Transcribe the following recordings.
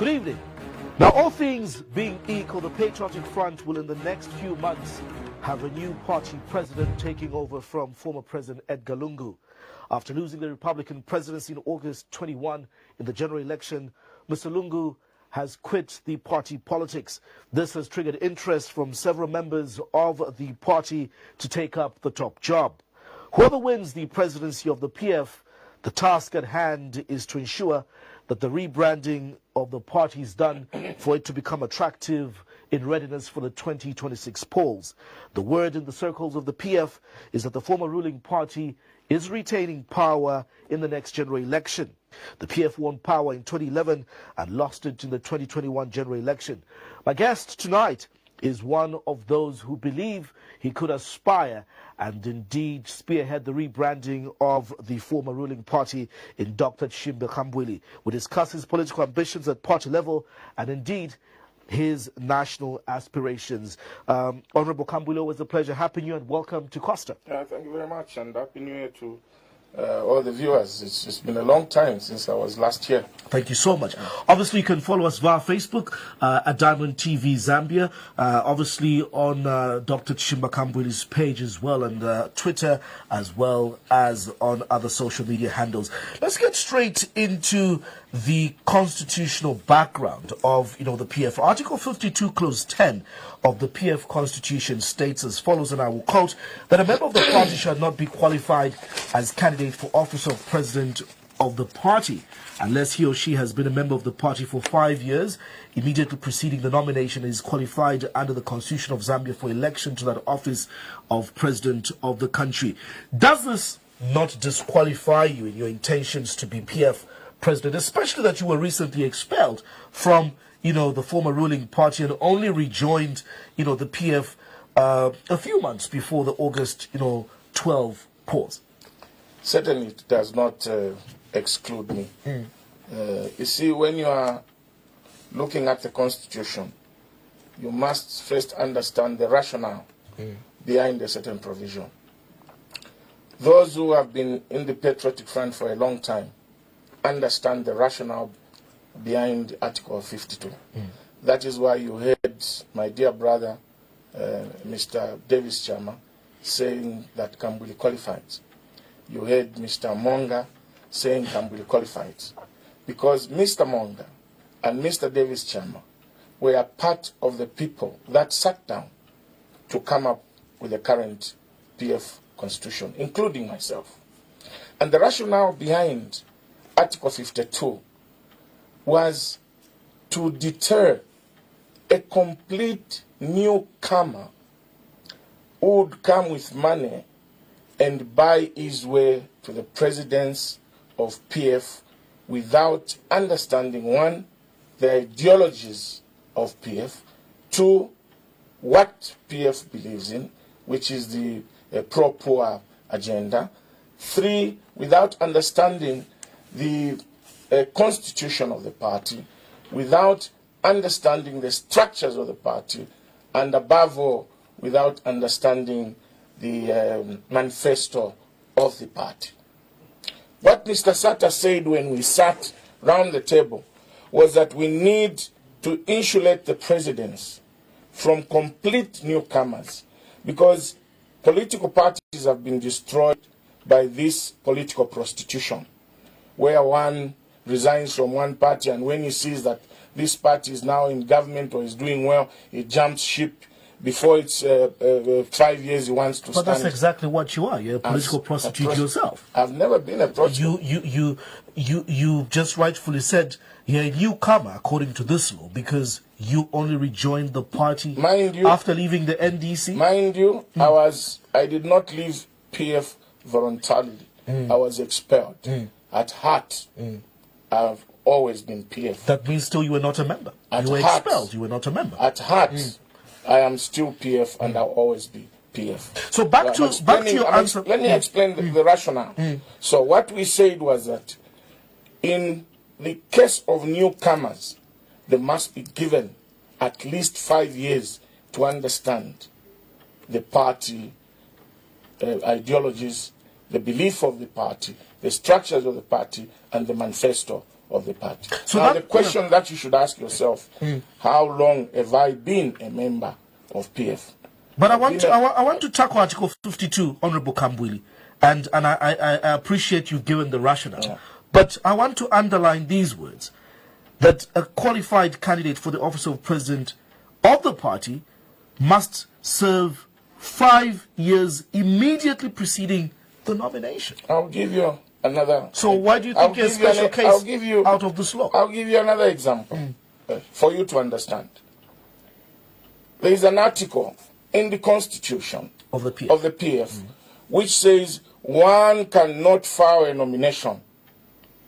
Good evening. Now, all things being equal, the Patriotic Front will in the next few months have a new party president taking over from former President Edgar Lungu. After losing the Republican presidency in August 21 in the general election, Mr. Lungu has quit the party politics. This has triggered interest from several members of the party to take up the top job. Whoever wins the presidency of the PF, the task at hand is to ensure that the rebranding of the party is done for it to become attractive in readiness for the 2026 polls. The word in the circles of the PF is that the former ruling party is retaining power in the next general election. The PF won power in 2011 and lost it in the 2021 general election. My guest tonight is one of those who believe he could aspire and indeed spearhead the rebranding of the former ruling party in Dr. Chishimba Kambwili. We discuss his political ambitions at party level and indeed his national aspirations. Honorable Kambwili, always a pleasure. Happy New Year and welcome to Costa. Thank you very much, and Happy New Year to all the viewers. It's been a long time since I was last here. Thank you so much. Obviously, you can follow us via Facebook at Diamond TV Zambia. Obviously, on Dr. Chishimba Kambwili's page as well, and Twitter, as well as on other social media handles. Let's get straight into the constitutional background of, the PF. Article 52, Clause 10 of the PF Constitution states as follows, and I will quote, that a member of the party shall not be qualified as candidate for office of president of the party unless he or she has been a member of the party for 5 years immediately preceding the nomination and is qualified under the Constitution of Zambia for election to that office of president of the country. Does this not disqualify you in your intentions to be PF president, especially that you were recently expelled from, the former ruling party and only rejoined, the PF a few months before the August, 12 pause? Certainly, it does not exclude me. You see, when you are looking at the Constitution, you must first understand the rationale behind a certain provision. Those who have been in the Patriotic Front for a long time understand the rationale behind Article 52. That is why you heard my dear brother, Mr. Davis Chama, saying that Kambwili qualified. You heard Mr. Monga saying Kambwili qualified. Because Mr. Monga and Mr. Davis Chama were part of the people that sat down to come up with the current PF Constitution, including myself. And the rationale behind Article 52 was to deter a complete newcomer who would come with money and buy his way to the presidents of PF without understanding, one, the ideologies of PF, two, what PF believes in, which is the pro-poor agenda, three, without understanding the constitution of the party, without understanding the structures of the party, and above all, without understanding the manifesto of the party. What Mr. Sata said when we sat round the table was that we need to insulate the presidents from complete newcomers, because political parties have been destroyed by this political prostitution, where one resigns from one party and when he sees that this party is now in government or is doing well, he jumps ship. Before it's 5 years, he wants to stand. But that's exactly what you are. You're a political prostitute yourself. I've never been a prostitute. You just rightfully said you're a newcomer according to this law because you only rejoined the party after leaving the NDC. Mind you, I did not leave PF voluntarily. I was expelled. At heart, I've always been PF. That means still you were not a member. You were expelled. You were not a member. At heart. I am still PF and I'll always be PF. So back to your answer. Let me explain the rationale. So what we said was that in the case of newcomers, they must be given at least 5 years to understand the party ideologies, the belief of the party, the structures of the party, and the manifesto of the party. So now, the question that you should ask yourself, how long have I been a member of PF? But I want to tackle Article 52, Honorable Kambwili, and I appreciate you giving the rationale. Yeah. But I want to underline these words, that a qualified candidate for the office of president of the party must serve 5 years immediately preceding the nomination. I'll give you another. So why do you think a special case out of this law? I'll give you another example for you to understand. There is an article in the Constitution Of the PF. Which says one cannot file a nomination.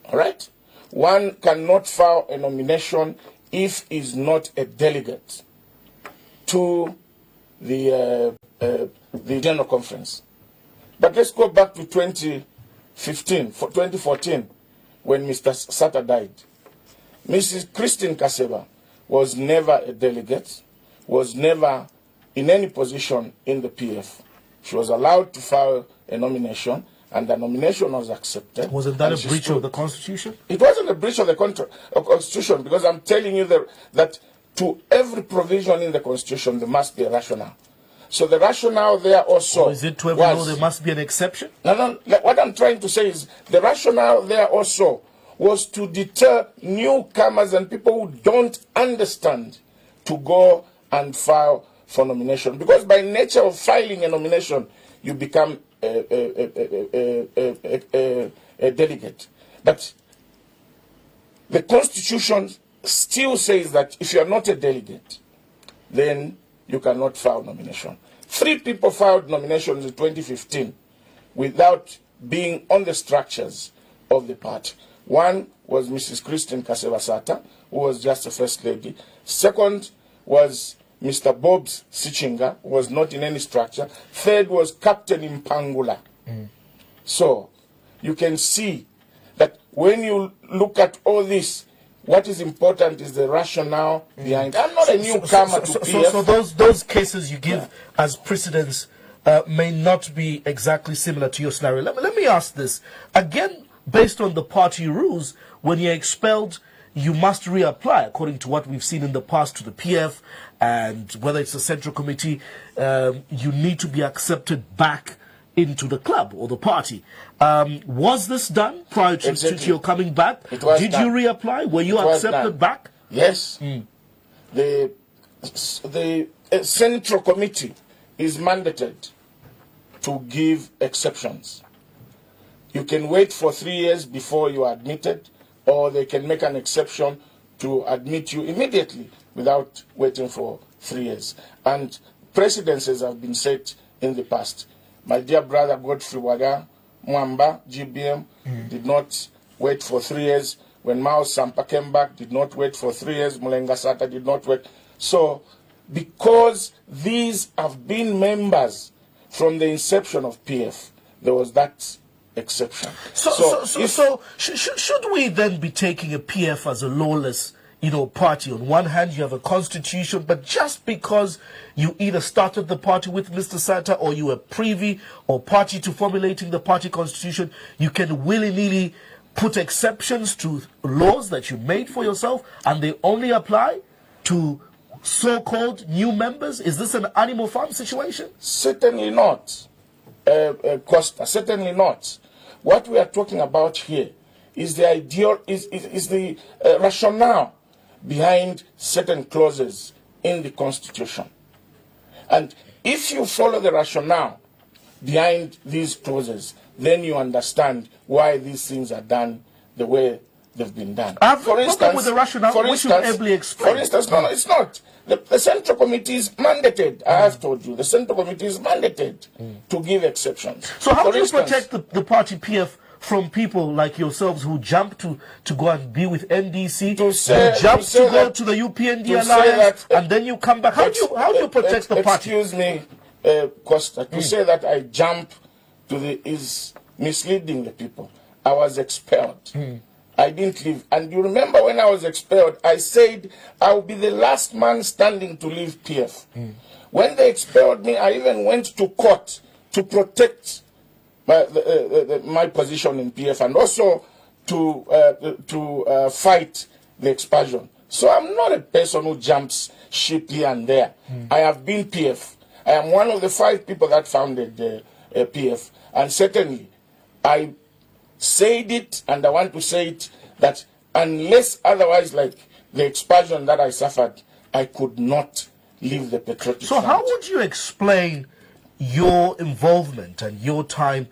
All right? One cannot file a nomination if is not a delegate to the General Conference. But let's go back to 2014, when Mr. Sata died. Mrs. Christine Kaseba was never a delegate, was never in any position in the PF. She was allowed to file a nomination, and the nomination was accepted. Wasn't that a breach of the Constitution? It wasn't a breach of the Constitution, because I'm telling you that to every provision in the Constitution, there must be a rationale. So the rationale there also... Or is it to every law there must be an exception? No. What I'm trying to say is the rationale there also was to deter newcomers and people who don't understand to go and file for nomination. Because by nature of filing a nomination, you become a delegate. But the Constitution still says that if you are not a delegate, then you cannot file nomination. 3 people filed nominations in 2015 without being on the structures of the party. One was Mrs. Christine Kaseba Sata, who was just a first lady. Second was Mr. Bob's Sichinga, who was not in any structure. Third was Captain Impangula. So you can see that when you look at all this, what is important is the rationale behind. I'm not a newcomer to PF. So those cases you give as precedents may not be exactly similar to your scenario. Let me ask this. Again, based on the party rules, when you're expelled, you must reapply, according to what we've seen in the past, to the PF, and whether it's a central committee, you need to be accepted back into the club or the party. Was this done prior to your coming back? Did you reapply? Were you accepted back? Yes. The central committee is mandated to give exceptions. You can wait for 3 years before you are admitted, or they can make an exception to admit you immediately without waiting for 3 years. And precedences have been set in the past. My dear brother Godfrey Waga Mwamba, GBM, did not wait for 3 years. When Mao Sampa came back, did not wait for 3 years. Mulenga Sata did not wait. So, because these have been members from the inception of PF, there was that exception. So should we then be taking a PF as a lawless, party? On one hand, you have a constitution, but just because you either started the party with Mr. Sata, or you were privy or party to formulating the party constitution, you can willy-nilly put exceptions to laws that you made for yourself, and they only apply to so-called new members? Is this an Animal Farm situation? Certainly not, Costa. Certainly not. What we are talking about here is the the rationale behind certain clauses in the Constitution. And if you follow the rationale behind these clauses, then you understand why these things are done the way they've been done. I have a problem with the rationale, which you ably explain. For instance, no, it's not. The Central Committee is mandated. I have told you, the Central Committee is mandated to give exceptions. So how do you protect the party PF from people like yourselves who jump to go and be with NDC, who jump to go to the UPND alliance, and then you come back? How do you protect the party? Excuse me, Costa. To say that I jump is misleading the people. I was expelled. I didn't leave. And you remember when I was expelled, I said I will be the last man standing to leave PF. When they expelled me, I even went to court to protect my position in PF, and also to fight the expulsion. So I'm not a person who jumps ship here and there. I have been PF. I am one of the 5 people that founded PF. And certainly, I said it, and I want to say it, that unless otherwise, like the expulsion that I suffered, I could not leave the patriotic front. So how would you explain your involvement and your time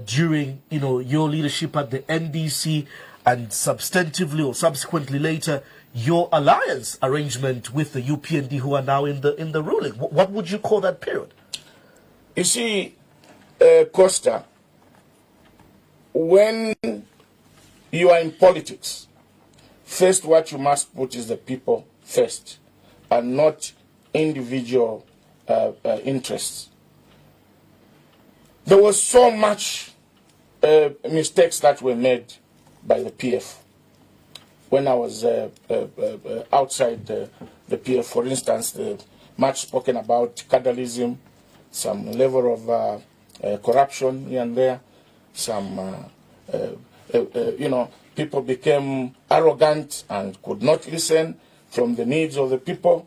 during, your leadership at the NDC, and substantively or subsequently later your alliance arrangement with the UPND, who are now in the ruling? What would you call that period? You see, Costa, when you are in politics, first what you must put is the people first, and not individual interests. There was so much mistakes that were made by the PF when I was outside the PF. For instance, much spoken about cadreism, some level of corruption here and there, some, people became arrogant and could not listen from the needs of the people.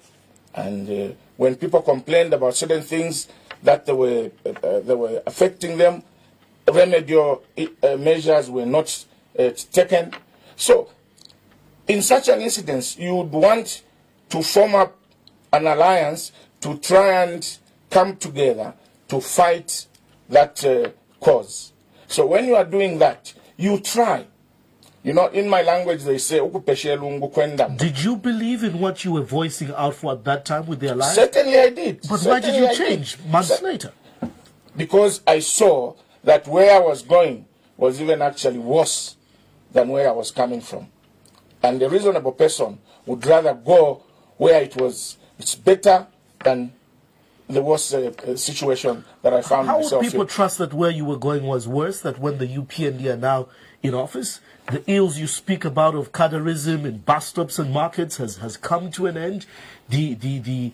And when people complained about certain things that they were affecting them, remedial measures were not taken. So, in such an incident, you would want to form up an alliance to try and come together to fight that cause. So when you are doing that, you try. In my language they say, did you believe in what you were voicing out for at that time with the alliance? Certainly I did. But why did you change months later? Because I saw that where I was going was even actually worse than where I was coming from. And the reasonable person would rather go where it's better than the worst situation that I found myself in. How would people trust that where you were going was worse, that when the UPND are now in office, the ills you speak about of cadreism in bus stops and markets has come to an end? The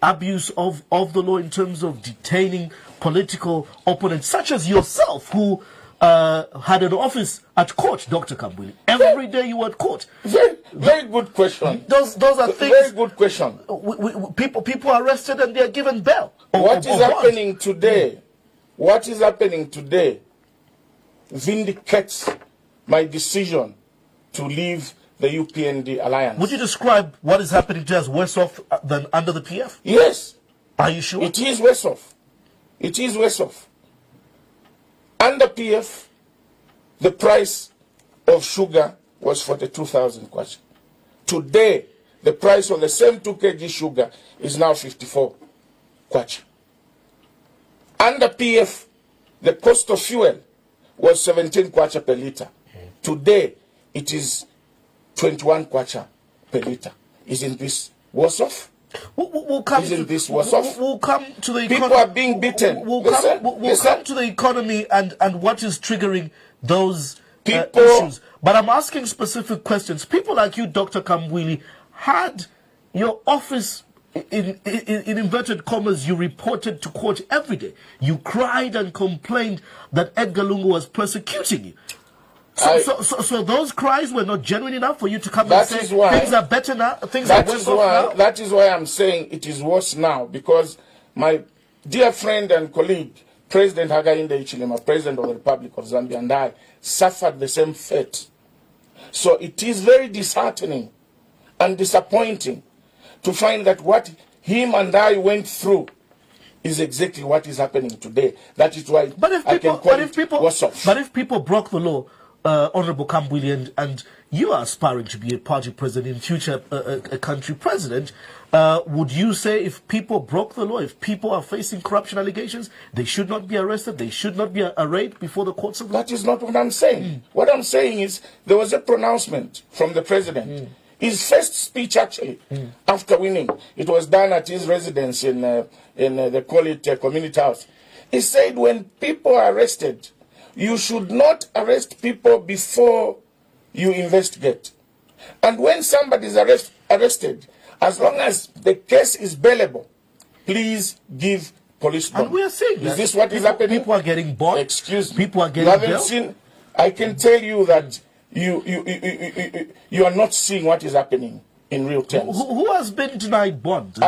abuse of the law in terms of detaining political opponents, such as yourself, who had an office at court, Dr. Kambwili. Every day you were at court. Very good question. Those are things. Very good question. People are arrested and they are given bail. What is happening today? What is happening today vindicates my decision to leave the UPND alliance. Would you describe what is happening today as worse off than under the PF? Yes. Are you sure? It is worse off. It is worse off. Under PF, the price of sugar was 42,000 kwacha. Today, the price of the same 2 kg sugar is now 54 kwacha. Under PF, the cost of fuel was 17 kwacha per liter. Today, it is 21 kwacha per liter. Isn't this worse off? Isn't this worse off? We'll come to the people are being beaten. We'll come to the economy and what is triggering those issues. But I'm asking specific questions. People like you, Dr. Kambwili, had your office, in inverted commas, you reported to court every day. You cried and complained that Edgar Lungu was persecuting you. So those cries were not genuine enough for you to come and say things are better now, things are worse off now? That is why I'm saying it is worse now, because my dear friend and colleague, President Hakainde Hichilema, President of the Republic of Zambia, and I suffered the same fate. So it is very disheartening and disappointing to find that what him and I went through is exactly what is happening today. That is why I can call it worse off. But if people broke the law, Honorable Kambwili, and you are aspiring to be a party president in future, a country president, would you say if people broke the law, if people are facing corruption allegations, they should not be arrested, they should not be arraigned before the courts of law? That is not what I'm saying. What I'm saying is there was a pronouncement from the president. His first speech, actually, after winning, it was done at his residence in they call it community house. He said when people are arrested, you should not arrest people before you investigate. And when somebody is arrested, as long as the case is bailable, please give police bond. And we are saying is this what is happening? People are getting bought. Excuse me. People are getting bail. I can tell you that you are not seeing what is happening in real terms. Who has been denied bond?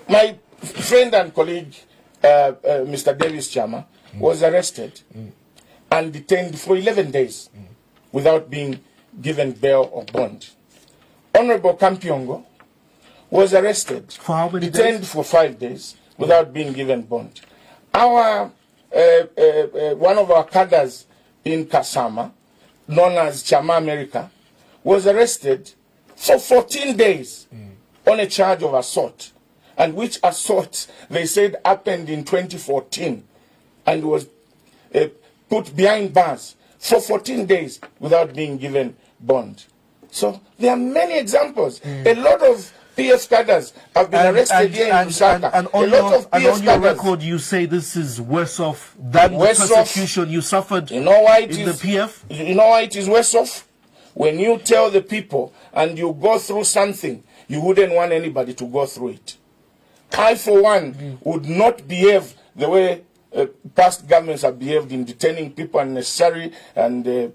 My friend and colleague, Mr. Davis Chama, was arrested and detained for 11 days without being given bail or bond. Honorable Kampiongo was arrested, for how many detained days? for 5 days without being given bond. Our one of our cadres in Kasama, known as Chama America, was arrested for 14 days on a charge of assault, and which assault they said happened in 2014 and was put behind bars for 14 days without being given bond. So there are many examples. A lot of PF cadres have been arrested here in Lusaka. And on your record, you say this is worse off than the persecution you suffered in the PF? You know why it is worse off? When you tell the people and you go through something, you wouldn't want anybody to go through it. I, for one, would not behave the way past governments have behaved in detaining people unnecessarily and,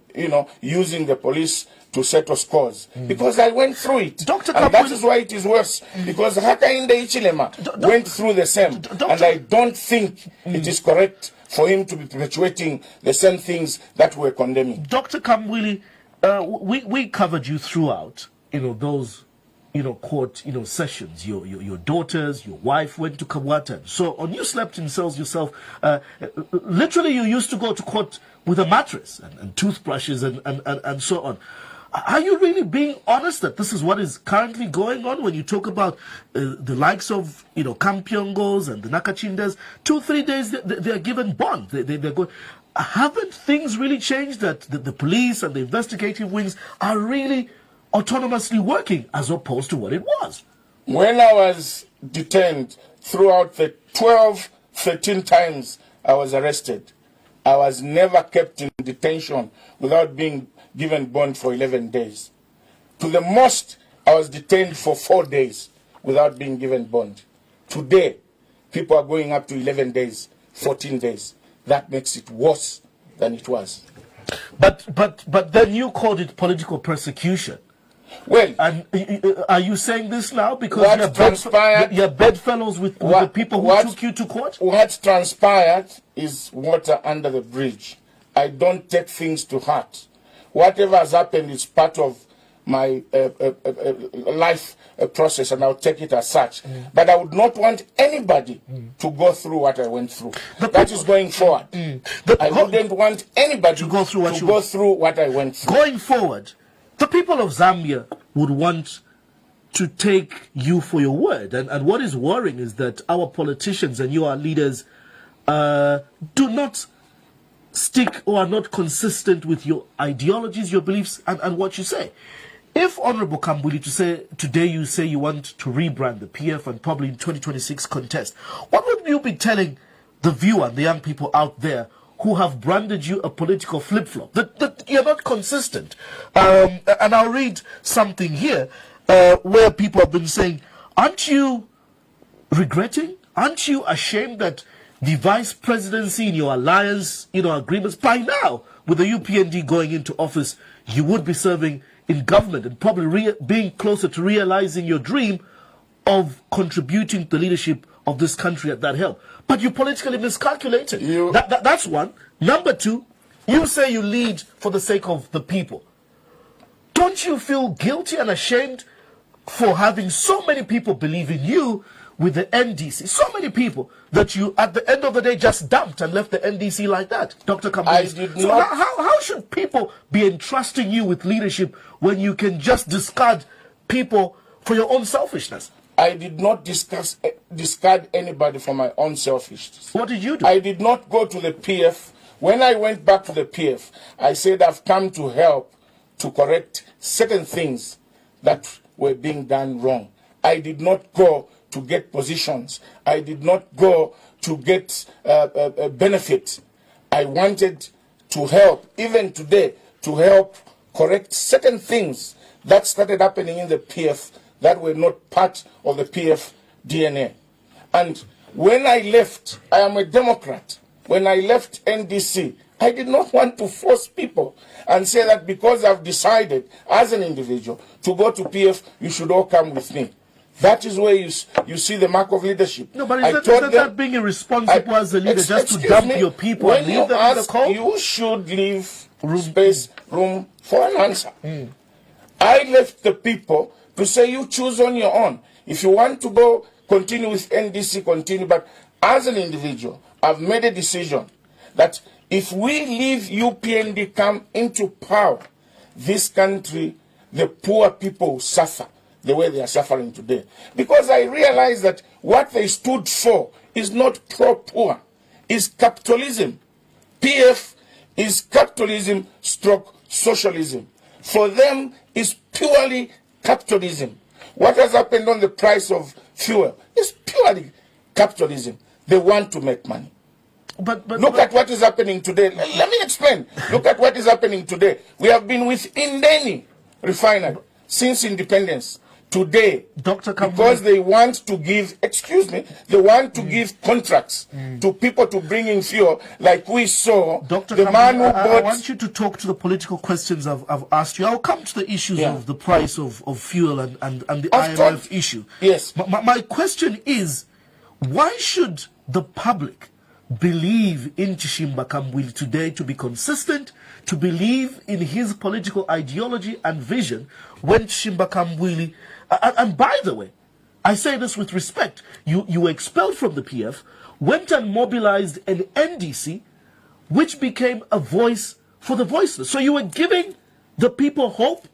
using the police to settle scores. Because I went through it. And that is why it is worse. Because Hakainde Ichilema went through the same. And I don't think it is correct for him to be perpetuating the same things that we're condemning. Dr. Kambwili, we covered you throughout, those court, sessions. Your daughters, your wife went to Kabwata. So on You Slept in Cells yourself, literally you used to go to court with a mattress and toothbrushes and so on. Are you really being honest that this is what is currently going on when you talk about the likes of, Kampyongos and the Nakachindas? 2-3 days they're given bond. They're going. Haven't things really changed that the police and the investigative wings are really autonomously working as opposed to what it was? When I was detained throughout the 13 times I was arrested, I was never kept in detention without being given bond for 11 days. To the most, I was detained for 4 days without being given bond. Today, people are going up to 11 days, 14 days. That makes it worse than it was. But then you called it political persecution. Well, and are you saying this now because you're bedfellows with the people who took you to court? What transpired is water under the bridge. I don't take things to heart. Whatever has happened is part of my life process, and I'll take it as such. But I would not want anybody to go through what I went through. That is going forward. I wouldn't want anybody to go through what I went through. Going forward, the people of Zambia would want to take you for your word. And what is worrying is that our politicians and you, our leaders, do not stick or are not consistent with your ideologies, your beliefs, and what you say. If Honorable Kambwili, today you say you want to rebrand the PF and probably in 2026 contest, what would you be telling the viewer and the young people out there who have branded you a political flip-flop, that you're not consistent? And I'll read something here where people have been saying, aren't you regretting? Aren't you ashamed that the vice presidency in your alliance, agreements, by now, with the UPND going into office, you would be serving in government and probably being closer to realizing your dream of contributing to the leadership of this country at that helm. But you politically miscalculated. That's one. Number two, you say you lead for the sake of the people. Don't you feel guilty and ashamed for having so many people believe in you with the NDC? So many people that you, at the end of the day, just dumped and left the NDC like that. Dr. Kambwili. So how should people be entrusting you with leadership when you can just discard people for your own selfishness? I did not discard anybody for my own selfishness. What did you do? I did not go to the PF. When I went back to the PF, I said I've come to help to correct certain things that were being done wrong. I did not go to get positions. I did not go to get a benefit. I wanted to help, even today, to help correct certain things that started happening in the PF that were not part of the PF DNA. And when I left, I am a Democrat. When I left NDC, I did not want to force people and say that because I've decided as an individual to go to PF, you should all come with me. That is where you see the mark of leadership. No, but is that being irresponsible as a leader, just to dump your people and leave them in the cold? You should leave room for an answer. I left the people to say, you choose on your own. If you want to go, continue with NDC, continue. But as an individual, I've made a decision that if we leave UPND come into power, this country, the poor people will suffer the way they are suffering today. Because I realize that what they stood for is not pro-poor, is capitalism. PF is capitalism stroke socialism. For them, is purely capitalism. What has happened on the price of fuel is purely capitalism. They want to make money. But look at what is happening today. Let me explain. Look at what is happening today. We have been with Indeni refinery since independence. Today, because they want to give, they want to give contracts to people to bring in fuel, like we saw. Dr. The man who bought... I want you to talk to the political questions I've asked you. I'll come to the issues of the price of fuel and the IMF issue. Yes. My question is, why should the public believe in Chishimba Kambwili today to be consistent, to believe in his political ideology and vision when Chishimba Kambwili... And by the way, I say this with respect, you were expelled from the PF, went and mobilized an NDC, which became a voice for the voiceless. So you were giving the people hope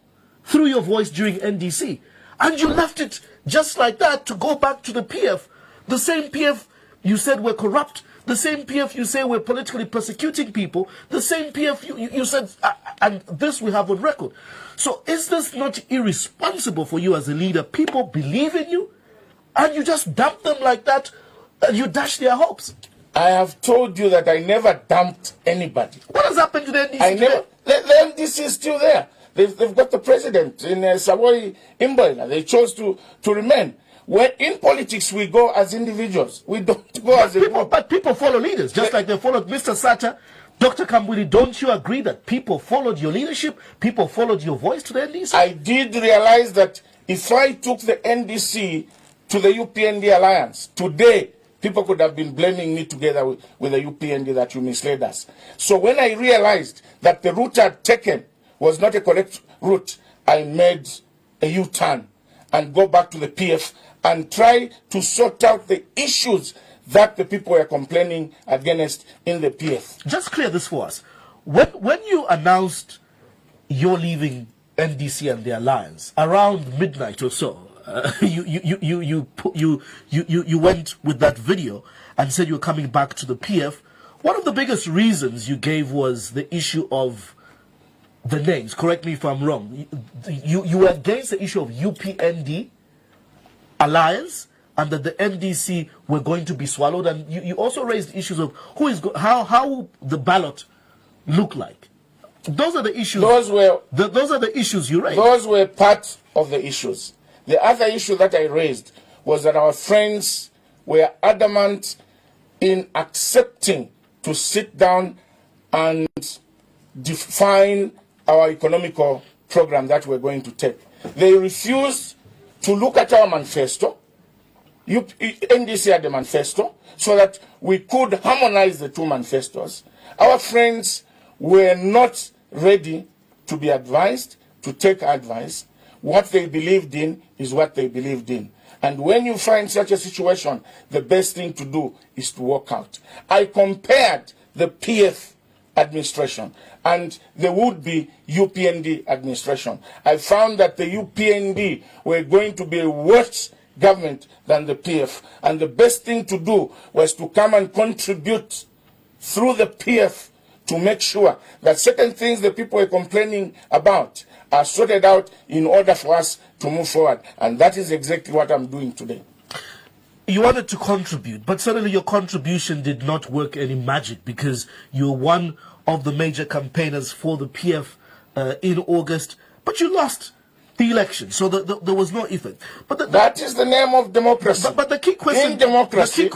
through your voice during NDC. And you left it just like that to go back to the PF. The same PF you said were corrupt. The same PF you say were politically persecuting people. The same PF you said, and this we have on record. So is this not irresponsible for you as a leader? People believe in you, and you just dump them like that, and you dash their hopes. I have told you that I never dumped anybody. What has happened to the NDC? The NDC is still there. They've got the president in Savoy Imboila. They chose to remain. When in politics, we go as individuals. We don't go as a group. But people follow leaders, just like they followed Mr. Sacha. Dr. Kambwili, don't you agree that people followed your leadership? People followed your voice to the NDC? I did realize that if I took the NDC to the UPND alliance, today, people could have been blaming me together with the UPND that you misled us. So when I realized that the route I'd taken was not a correct route, I made a U-turn and go back to the PF and try to sort out the issues that the people were complaining against in the PF. Just clear this for us. When you announced you're leaving NDC and the alliance around midnight or so, you went with that video and said you were coming back to the PF. One of the biggest reasons you gave was the issue of the names. Correct me if I'm wrong. You were against the issue of UPND alliance, and that the NDC were going to be swallowed, and you also raised issues of how the ballot look like. Those are the issues. Those are the issues you raised. Those were part of the issues. The other issue that I raised was that our friends were adamant in accepting to sit down and define our economical program that we're going to take. They refused to look at our manifesto. NDC had a manifesto so that we could harmonize the two manifestos. Our friends were not ready to be advised, to take advice. What they believed in is what they believed in. And when you find such a situation, the best thing to do is to walk out. I compared the PF administration and the would-be UPND administration. I found that the UPND were going to be a worse government than the PF. And the best thing to do was to come and contribute through the PF to make sure that certain things the people were complaining about are sorted out in order for us to move forward. And that is exactly what I'm doing today. You wanted to contribute, but suddenly your contribution did not work any magic because you're one of the major campaigners for the PF in August, but you lost the election, so there was no effect. But that is the name of democracy. But the key question... In democracy,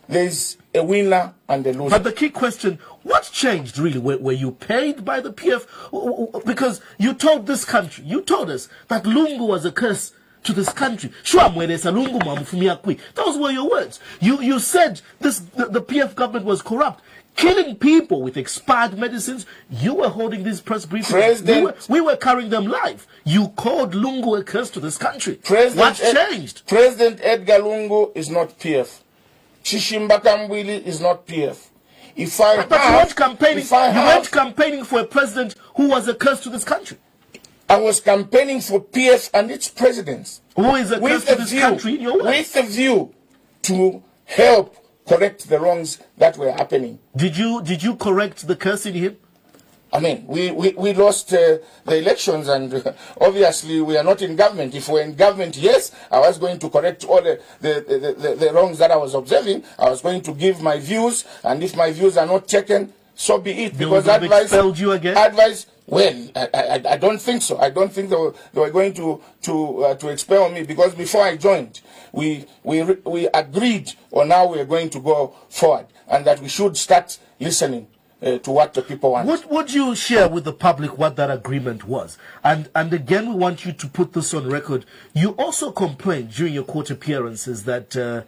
there is a winner and a loser. But the key question, what changed really? Were you paid by the PF? Because you told this country, you told us that Lungu was a curse to this country. Those were your words. You said the PF government was corrupt, killing people with expired medicines. You were holding these press briefings. We were carrying them live. You called Lungu a curse to this country. What changed? President Edgar Lungu is not PF. Chishimba Kambwili is not PF. But you weren't campaigning for a president who was a curse to this country. I was campaigning for PF and its presidents. Who is a curse to this country in your words? With a view to help correct the wrongs that were happening. Did you correct the curse in him? I mean, we lost the elections, and obviously we are not in government. If we were in government, yes, I was going to correct all the wrongs that I was observing. I was going to give my views, and if my views are not taken, so be it. Because expelled you again? Well, I don't think so. I don't think they were going to expel me, because before I joined, we agreed on how we are going to go forward, and that we should start listening to what the people want. Would you share with the public what that agreement was? And again, we want you to put this on record. You also complained during your court appearances that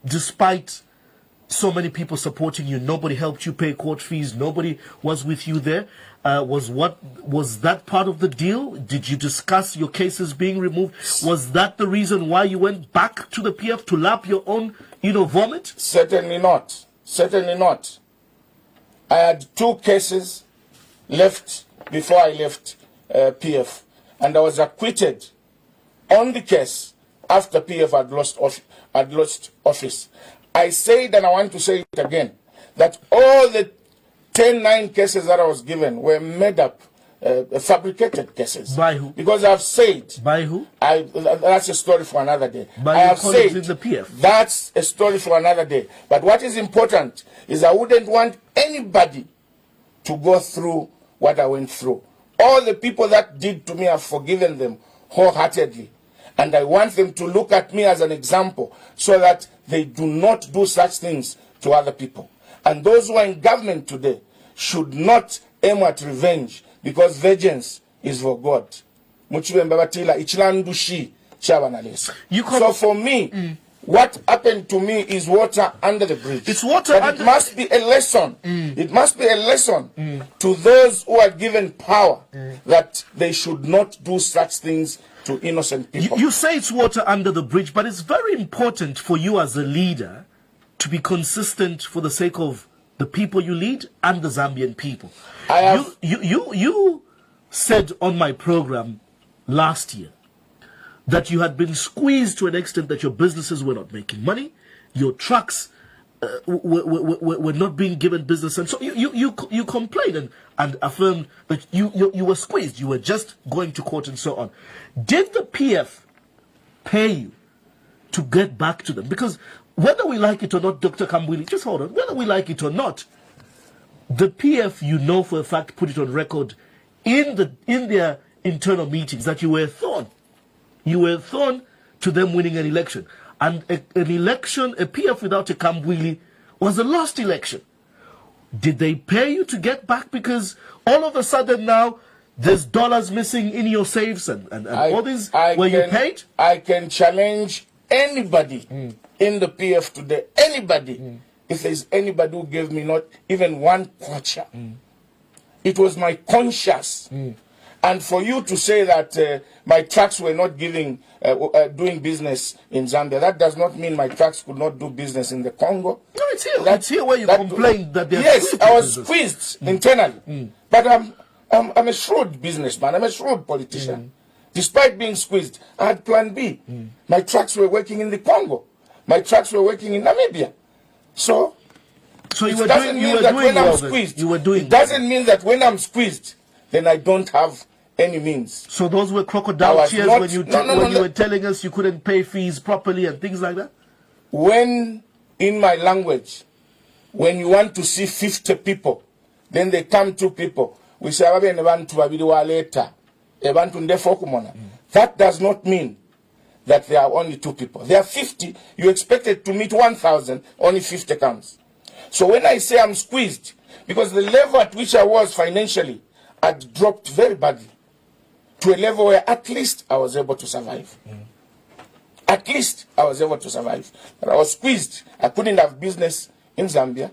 despite so many people supporting you, nobody helped you pay court fees, nobody was with you there. Was that part of the deal? Did you discuss your cases being removed? Was that the reason why you went back to the PF to lap your own, vomit? Certainly not. Certainly not. I had 2 cases left before I left PF, and I was acquitted on the case after PF had lost office. I said, and I want to say it again, that all the 10-9 cases that I was given were made up, fabricated cases. By who? Because I've said... By who? That's a story for another day. By your colleagues in the PF? That's a story for another day. But what is important is I wouldn't want anybody to go through what I went through. All the people that did to me, I've forgiven them wholeheartedly. And I want them to look at me as an example so that they do not do such things to other people. And those who are in government today should not aim at revenge, because vengeance is for God. So for me, what happened to me is water under the bridge. It's water It must be a lesson. It must be a lesson to those who are given power that they should not do such things to innocent people. You say it's water under the bridge, but it's very important for you as a leader to be consistent for the sake of the people you lead and the Zambian people. You said on my program last year that you had been squeezed to an extent that your businesses were not making money, your trucks were not being given business, and so you complained and affirmed that you were squeezed, you were just going to court and so on. Did the PF pay you to get back to them? Because whether we like it or not, Dr. Kambwili, just hold on, whether we like it or not, the PF, for a fact, put it on record in their internal meetings that you were a thorn. You were a thorn to them winning an election. And an election, a PF without a Kambwili, was a lost election. Did they pay you to get back? Because all of a sudden now, there's dollars missing in your safes and all these. Were you paid? I can challenge anybody in the PF today, anybody, if there's anybody who gave me not even 1 kwacha. It was my conscience. And for you to say that my trucks were not doing business in Zambia, that does not mean my trucks could not do business in the Congo. No, it's here. That's here where you complained that they're Yes, I was squeezed internally. But I'm a shrewd businessman. I'm a shrewd politician. Despite being squeezed, I had plan B. My trucks were working in the Congo. My trucks were working in Namibia. So it doesn't mean that when I'm squeezed, it doesn't mean that when I'm squeezed, then I don't have any means. So those were crocodile tears when you were telling us you couldn't pay fees properly and things like that? When, in my language, when you want to see 50 people, then they come 2 people. We say, that does not mean that there are only 2 people. There are 50. You expected to meet 1,000, only 50 comes. So when I say I'm squeezed, because the level at which I was financially had dropped very badly to a level where at least I was able to survive. At least I was able to survive. But I was squeezed. I couldn't have business in Zambia,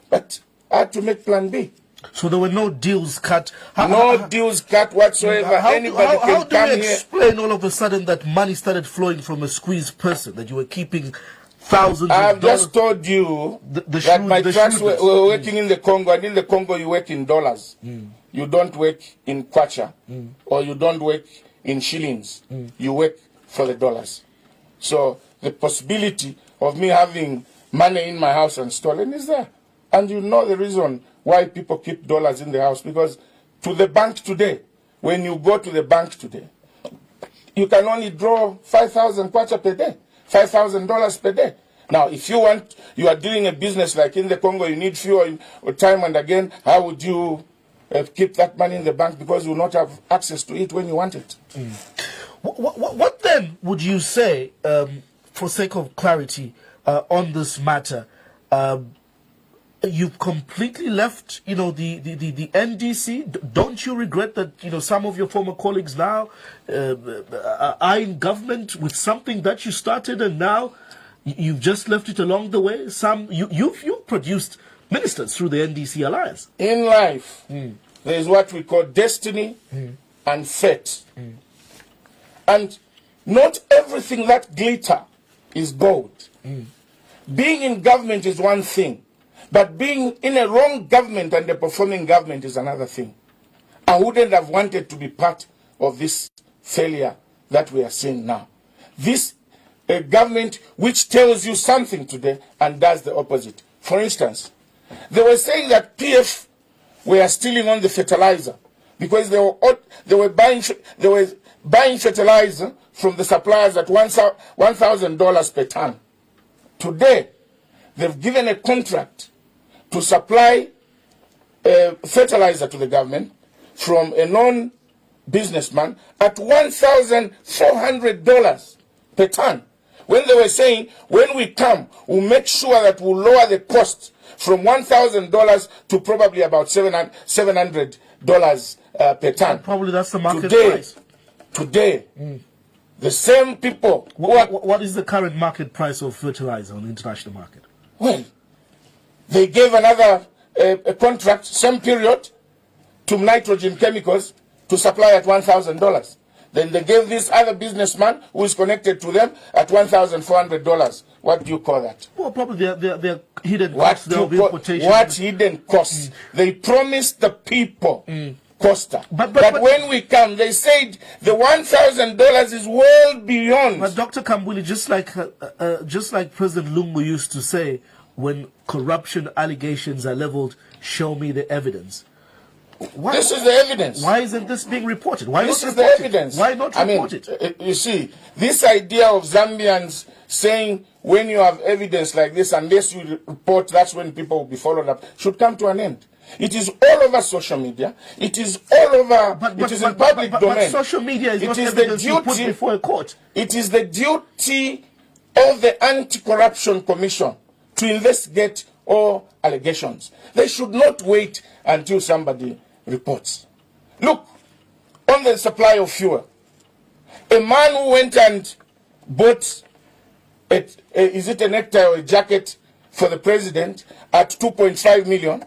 but I had to make plan B. So there were no deals cut? No deals cut whatsoever. Anybody can come here. How do you explain all of a sudden that money started flowing from a squeezed person, that you were keeping thousands I've of dollars? just told you that my trucks were working in the Congo, and in the Congo you work in dollars. You don't work in kwacha, or you don't work in shillings. You work for the dollars. So the possibility of me having money in my house and stolen is there. And you know the reason why people keep dollars in the house, because to the bank today, when you go to the bank today, you can only draw 5,000 kwacha per day, $5,000 per day. Now, if you are doing a business like in the Congo, you need fuel time and again, how would you keep that money in the bank, because you will not have access to it when you want it? What then would you say, for sake of clarity, on this matter? You've completely left, the NDC. Don't you regret that, some of your former colleagues now are in government with something that you started, and now you've just left it along the way? You've produced ministers through the NDC alliance. In life, there is what we call destiny and fate. And not everything that glitter is gold. Being in government is one thing, but being in a wrong government and a performing government is another thing. I wouldn't have wanted to be part of this failure that we are seeing now. This government which tells you something today and does the opposite. For instance, they were saying that PF were stealing on the fertilizer because they were buying fertilizer from the suppliers at $1,000 per ton. Today, they've given a contract to supply fertilizer to the government from a non-businessman at $1,400 per ton. When they were saying, when we come, we'll make sure that we'll lower the cost from $1,000 to probably about $700 per ton. Probably that's the market price. Today, the same people. What is the current market price of fertilizer on the international market? Well, they gave another a contract, same period, to nitrogen chemicals to supply at $1,000. Then they gave this other businessman who is connected to them at $1,400. What do you call that? Well, probably they're hidden costs. What hidden costs? They promised the people Costa. But when we come, they said the $1,000 is well beyond. But Dr. Kambwili, just like President Lungu used to say, when corruption allegations are leveled, show me the evidence. This is the evidence. Why isn't this being reported? This is the evidence. Why not report it? You see, this idea of Zambians saying when you have evidence like this, unless you report, that's when people will be followed up, should come to an end. It is all over social media. It is all over. It is in public domain. But social media is not evidence you put before a court. It is the duty of the Anti-Corruption Commission to investigate all allegations. They should not wait until somebody reports. Look, on the supply of fuel, a man who went and bought is it a necktie or a jacket for the president at 2.5 million,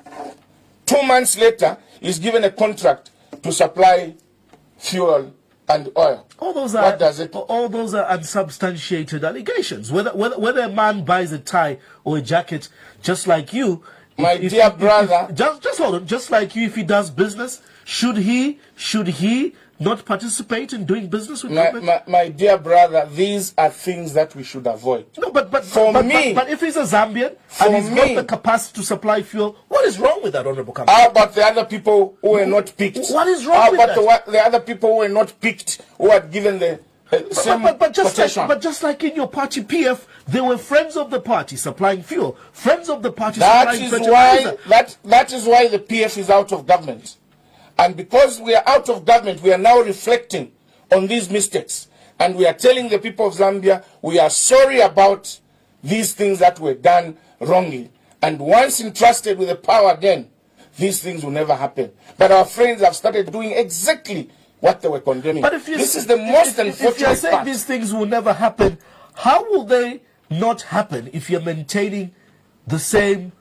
2 months later is given a contract to supply fuel and oil. What does it? All those are unsubstantiated allegations. Whether a man buys a tie or a jacket, just like you, dear brother, just hold on. Just like you, if he does business, should he not participate in doing business with government? My dear brother, these are things that we should avoid. No, but if he's a Zambian and he's got the capacity to supply fuel, what is wrong with that, Honorable Kambwili? How about the other people who were not picked? What is wrong with that? How about the other people who were not picked, who had given the same quotation? But just like in your party, PF, they were friends of the party supplying fuel, friends of the party supplying fertilizer. That is why the PF is out of government. And because we are out of government, we are now reflecting on these mistakes. and we are telling the people of Zambia, we are sorry about these things that were done wrongly. And once entrusted with the power again, these things will never happen. But our friends have started doing exactly what they were condemning. But if this is the most unfortunate if you're saying part. these things will never happen, how will they not happen if you're maintaining the same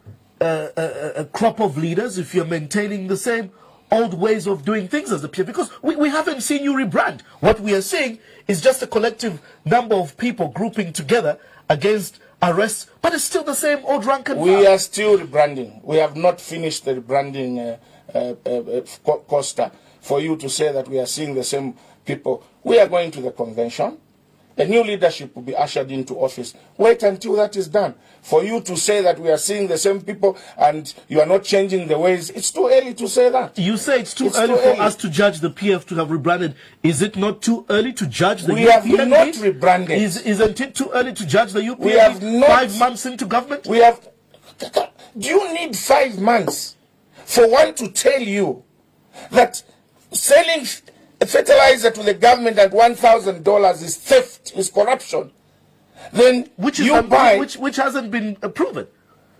crop of leaders, if you're maintaining the same old ways of doing things as a peer? Because we haven't seen you rebrand. What we are seeing is just a collective number of people grouping together against arrests, but it's still the same old rank and file. We are still rebranding. We have not finished the rebranding, Costa, for you to say that we are seeing the same people. We are going to the convention. A new leadership will be ushered into office. Wait until that is done. For you to say that we are seeing the same people and you are not changing the ways, it's too early to say that. You say it's too early for us to judge the PF to have rebranded. Is it not too early to judge the UPND? We have not rebranded. Isn't it too early to judge the UPND? We have not. 5 months into government? We have. Do you need 5 months for one to tell you that selling fertilizer to the government at $1,000 is theft, is corruption? Then which hasn't been proven.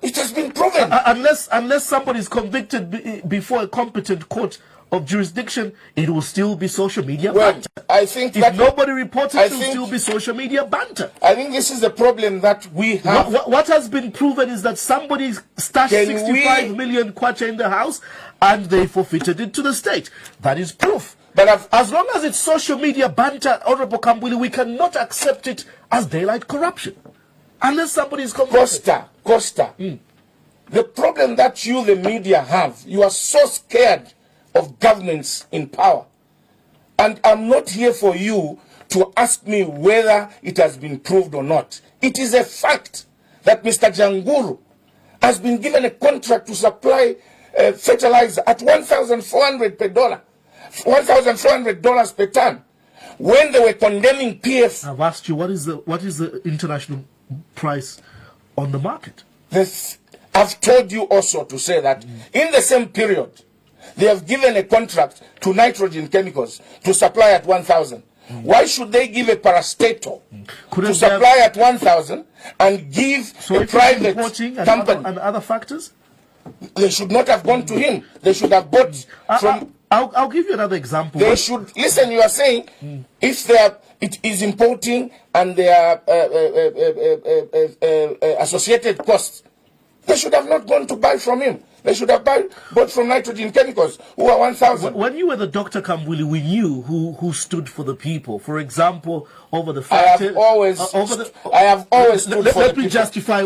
It has been proven. Unless somebody is convicted before a competent court of jurisdiction, it will still be social media banter. I think if nobody reports it, it will still be social media banter. I think this is the problem that we have. What has been proven is that somebody stashed 65 million kwacha in the house and they forfeited it to the state. That is proof. But as long as it's social media banter, Honorable Kambwili, we cannot accept it as daylight corruption. Unless somebody is convicted. Costa. The problem that you, the media, have, you are so scared of governments in power. And I'm not here for you to ask me whether it has been proved or not. It is a fact that Mr. Janguru has been given a contract to supply fertilizer at $1,400 per dollar. $1,400 per ton. When they were condemning PF, I've asked you what is the international price on the market. I've told you also to say that in the same period, they have given a contract to nitrogen chemicals to supply at 1,000. Why should they give a parastatal to supply at 1,000 and give a private company and other factors? They should not have gone to him. They should have bought from. I'll give you another example. They should listen. You are saying if it is importing and they are associated costs, they should have not gone to buy from him. They should have bought from nitrogen chemicals, who are 1,000. When you were the Dr. Kambwili, we knew who stood for the people. For example, over the I have always stood for the people. Let me justify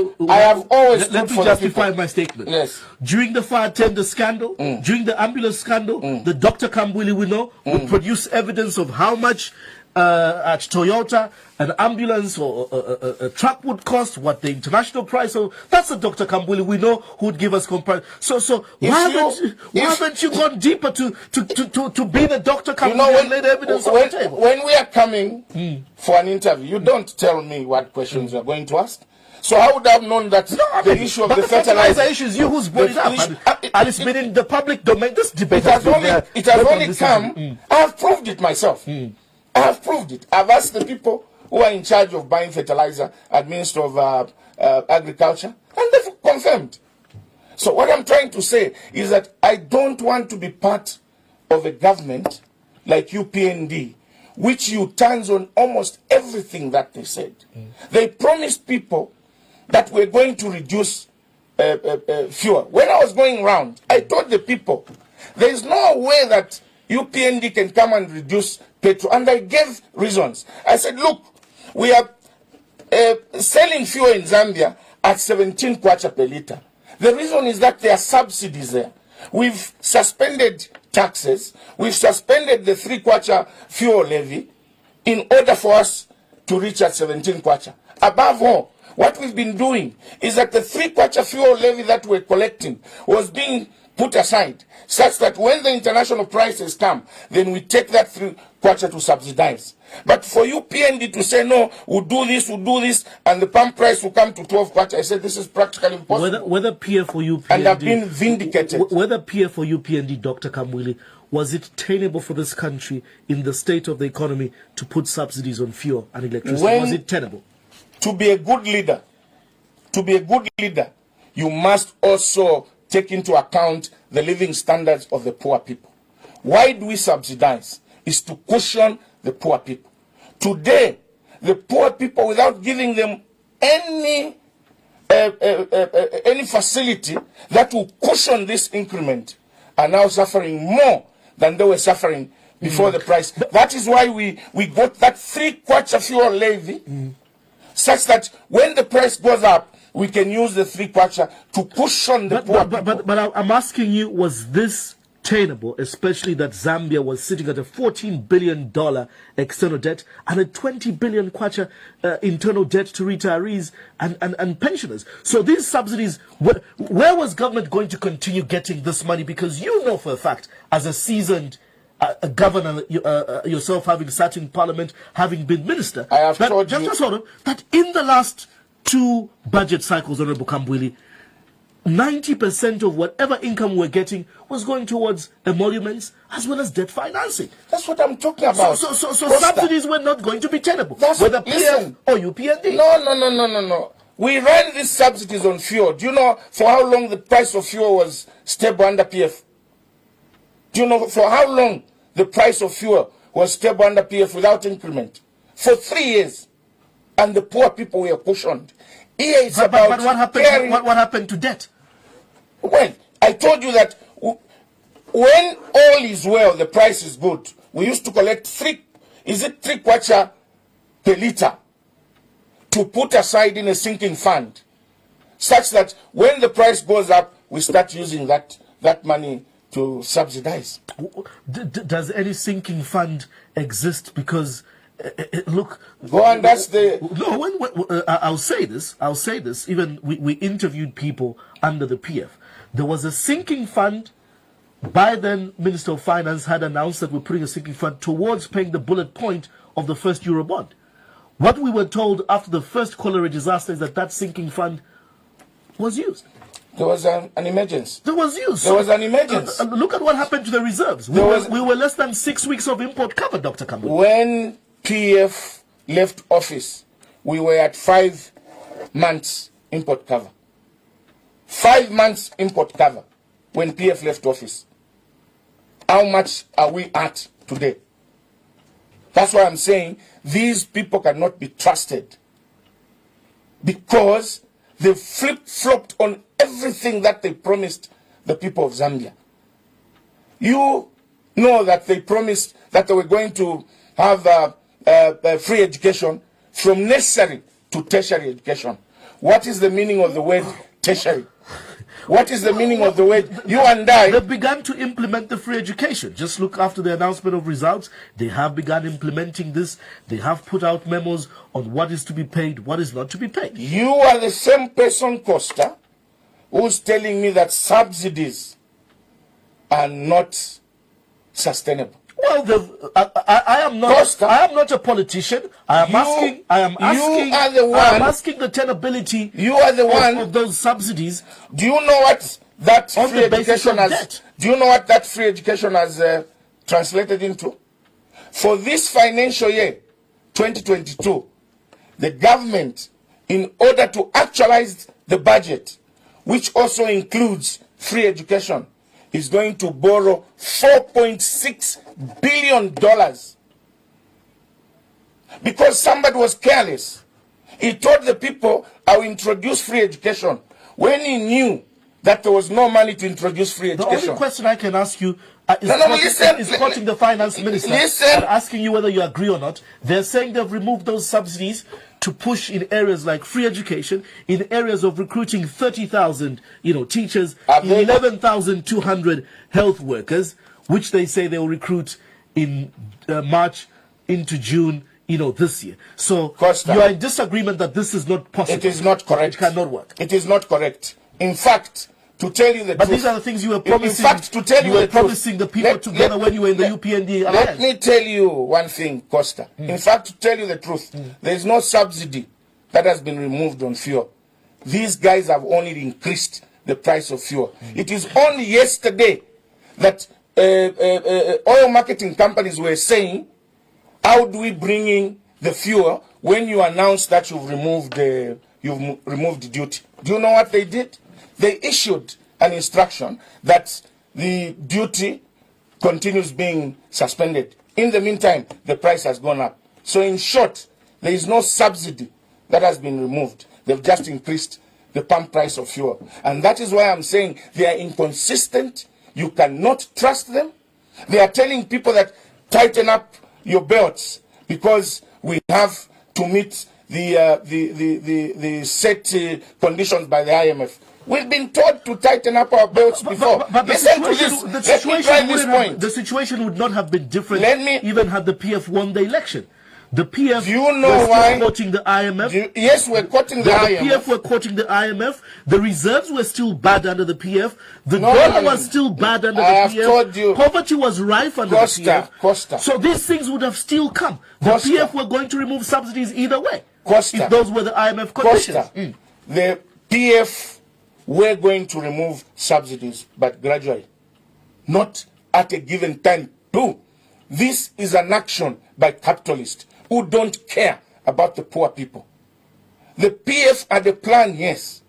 my statement. Yes. During the fire tender scandal, during the ambulance scandal, the Dr. Kambwili we know would produce evidence of how much at Toyota an ambulance or a truck would cost, what the international price of. That's the Dr. Kambwili we know who would give us comparison. So why haven't you gone deeper to be the Dr. Kambwili and lay the evidence on the table? When we are coming for an interview, you don't tell me what questions you are going to ask. So I would have known that the issue of the fertilizer issue is you who's brought it up, and it's been in the public domain. This debate it has only come. I have proved it myself. I have proved it. I've asked the people who are in charge of buying fertilizer at Ministry of Agriculture, and they've confirmed. So what I'm trying to say is that I don't want to be part of a government like UPND, which you turns on almost everything that they said. They promised people that we're going to reduce fuel. When I was going around, I told the people, there is no way that UPND can come and reduce petrol. And I gave reasons. I said, look, we are selling fuel in Zambia at 17 kwacha per litre. The reason is that there are subsidies there. We've suspended taxes. We've suspended the 3 kwacha fuel levy in order for us to reach at 17 kwacha. Above all, what we've been doing is that the 3 kwacha fuel levy that we're collecting was being put aside, such that when the international prices come, then we take that 3 kwacha to subsidize. But for you PND to say, no, we'll do this, and the palm price will come to 12 kwacha, I said this is practically impossible. Whether PF or UPND... And I've been vindicated. Whether PF or UPND, Dr. Kambwili, was it tenable for this country in the state of the economy to put subsidies on fuel and electricity? Was it tenable? To be a good leader, you must also take into account the living standards of the poor people. Why do we subsidize? Is to cushion the poor people. Today, the poor people, without giving them any facility that will cushion this increment, are now suffering more than they were suffering before the price. That is why we got that 3 kwacha fuel levy, such that when the price goes up, we can use the 3 kwacha to cushion the poor people. But I'm asking you, was this tenable, especially that Zambia was sitting at a $14 billion external debt and a 20 billion kwacha internal debt to retirees and pensioners? So these subsidies, where was government going to continue getting this money? Because you know for a fact, as a seasoned governor, yourself having sat in parliament, having been minister, I have told you that in the last 2 budget cycles, Honorable Kambwili, 90% of whatever income we're getting was going towards emoluments as well as debt financing. That's what I'm talking about. So subsidies were not going to be tenable, whether PF or UPND. No. We ran these subsidies on fuel. Do you know for how long the price of fuel was stable under PF? Do you know for how long the price of fuel was stable under PF without increment? For 3 years. And the poor people were cushioned. Here it's but what happened to debt? Well, I told you that when all is well, the price is good. We used to collect 3 kwacha per liter to put aside in a sinking fund, such that when the price goes up, we start using that money to subsidize. Does any sinking fund exist? Because look, go on. That's the no. I'll say this. Even we interviewed people under the PF. There was a sinking fund. By then, Minister of Finance had announced that we're putting a sinking fund towards paying the bullet point of the first Eurobond. What we were told after the first cholera disaster is that sinking fund was used. There was an emergency. There was used. There was an emergency. Look at what happened to the reserves. We were less than 6 weeks of import cover, Dr. Kambwili. When PF left office, we were at 5 months import cover. 5 months import cover when PF left office. How much are we at today? That's why I'm saying these people cannot be trusted, because they flip-flopped on everything that they promised the people of Zambia. You know that they promised that they were going to have free education from nursery to tertiary education. What is the meaning of the word tertiary? What is the meaning of the word? You and I. They've begun to implement the free education. Just look after the announcement of results. They have begun implementing this. They have put out memos on what is to be paid, what is not to be paid. You are the same person, Costa, who's telling me that subsidies are not sustainable. Well, I am not. Costa, I am not a politician. I am asking the tenability. You are the one of those subsidies. Do you know what that free education has? Do you know what that free education has translated into? For this financial year, 2022, the government, in order to actualize the budget, which also includes free education, is going to borrow $4.6 billion because somebody was careless. He told the people, I will introduce free education, when he knew that there was no money to introduce free education. The only question I can ask you is quoting the finance minister and asking you whether you agree or not. They're saying they've removed those subsidies to push in areas like free education, in areas of recruiting 30,000, teachers, 11,200 health workers, which they say they'll recruit in March into June, this year. So Costa, you are in disagreement that this is not possible. It is not correct. It cannot work. It is not correct. In fact, to tell you the But truth. these are the things you were promising. In fact, to tell you were the promising truth, the people together when you were in the UPND alliance. Let me tell you one thing, Costa. In fact, to tell you the truth, there is no subsidy that has been removed on fuel. These guys have only increased the price of fuel. It is only yesterday that oil marketing companies were saying, how do we bring in the fuel when you announce that you've removed duty? Do you know what they did? They issued an instruction that the duty continues being suspended. In the meantime, the price has gone up. So in short, there is no subsidy that has been removed. They've just increased the pump price of fuel. And that is why I'm saying they are inconsistent. You cannot trust them. They are telling people that tighten up your belts because we have to meet the set conditions by the IMF. We've been told to tighten up our belts before. But listen to this. Let me try this point. The situation would not have been different even had the PF won the election. The PF why? quoting the IMF. Yes, we're quoting the IMF. The PF were quoting the IMF. The reserves were still bad under the PF. The dollar was still bad under the PF. Told you. Poverty was rife under the PF. Costa. So these things would have still come. The PF were going to remove subsidies either way. Costa. If those were the IMF conditions. The PF were going to remove subsidies, but gradually. Not at a given time, too. This is an action by capitalists who don't care about the poor people. The PF had a plan, yes.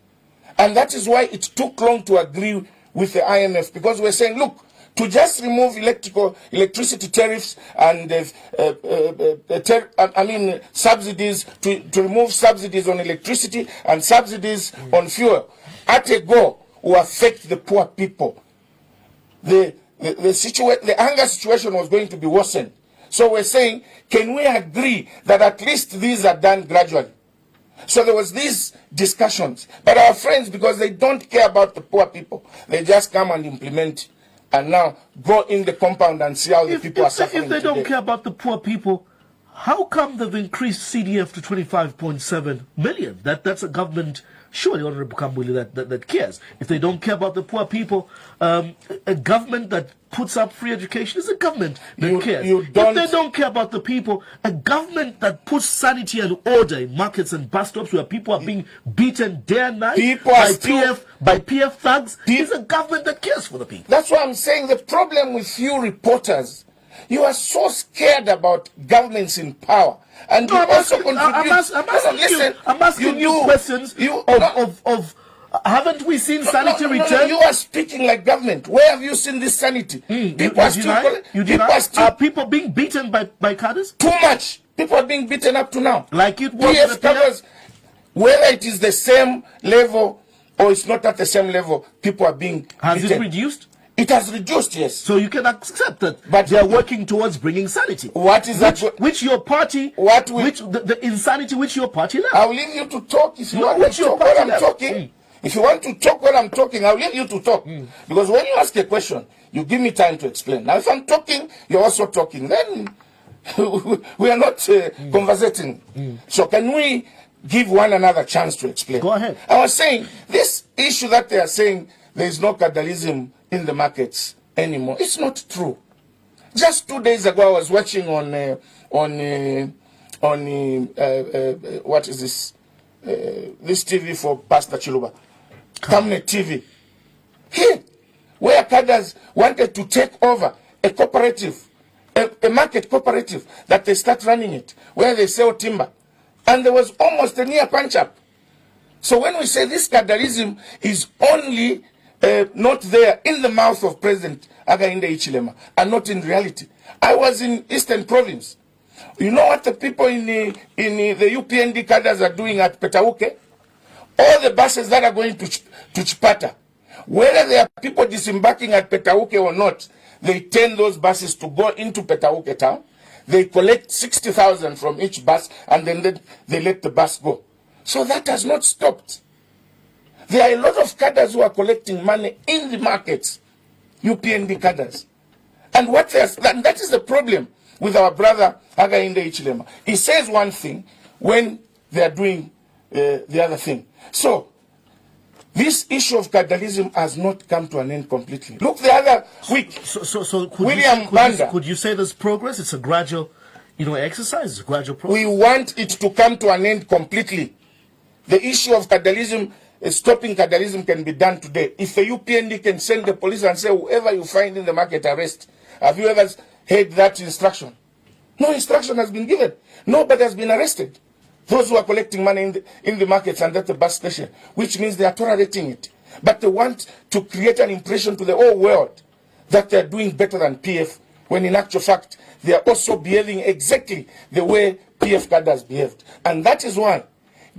And that is why it took long to agree with the IMF, because we're saying, look, to just remove electricity tariffs and subsidies, to remove subsidies on electricity and subsidies on fuel, at a go will affect the poor people. The hunger situation was going to be worsened. So we're saying, can we agree that at least these are done gradually? So there was these discussions. But our friends, because they don't care about the poor people, they just come and implement and now go in the compound and see how the people are suffering. If they don't care about the poor people, how come they've increased CDF to 25.7 million? That's a government, surely, Honorable Kambwili, that cares. If they don't care about the poor people, a government that puts up free education is a government that cares. If they don't care about the people, a government that puts sanity and order in markets and bus stops where people are being beaten day and night by PF thugs is a government that cares for the people. That's why I'm saying the problem with you reporters, you are so scared about governments in power. And you also contribute. I'm asking you questions of haven't we seen sanity return? You are speaking like government. Where have you seen this sanity? People are people being beaten by cadres? Too much. People are being beaten up to now. Like it was PF covers, whether it is the same level or it's not at the same level, people are being Has beaten. it reduced? It has reduced, yes. So you can accept that, but they are working towards bringing sanity. What is that? Which your party? The insanity which your party left? I'll leave you to talk if you want to talk while I'm talking. If you want to talk while I'm talking, I'll leave you to talk. Because when you ask a question, you give me time to explain. Now, if I'm talking, you're also talking. Then we are not conversating. So can we give one another chance to explain? Go ahead. I was saying this issue that they are saying there is no capitalism in the markets anymore. It's not true. Just 2 days ago, I was watching on what is this? This TV for Pastor Chiluba, Camnet TV. Here, where cadres wanted to take over a cooperative, a market cooperative, that they start running it, where they sell timber. And there was almost a near punch-up. So when we say this cadreism is only not there in the mouth of President Hakainde Hichilema and not in reality. I was in Eastern Province. You know what the people in the UPND cadres are doing at Petauke? All the buses that are going to Chipata, whether there are people disembarking at Petauke or not, they turn those buses to go into Petauke town. They collect 60,000 from each bus and then they let the bus go. So that has not stopped. There are a lot of cadres who are collecting money in the markets, UPND cadres. And that is the problem with our brother Hakainde Hichilema. He says one thing when they are doing the other thing. So This issue of cadreism has not come to an end completely. Look, the other week, So could you say there's progress? It's a gradual, exercise, it's a gradual process. We want it to come to an end completely. The issue of cadreism, stopping cadreism can be done today. If the UPND can send the police and say, whoever you find in the market, arrest. Have you ever heard that instruction? No instruction has been given. Nobody has been arrested. Those who are collecting money in the markets and at the bus station, which means they are tolerating it. But they want to create an impression to the whole world that they are doing better than PF, when in actual fact, they are also behaving exactly the way PF cadres behaved. And that is why,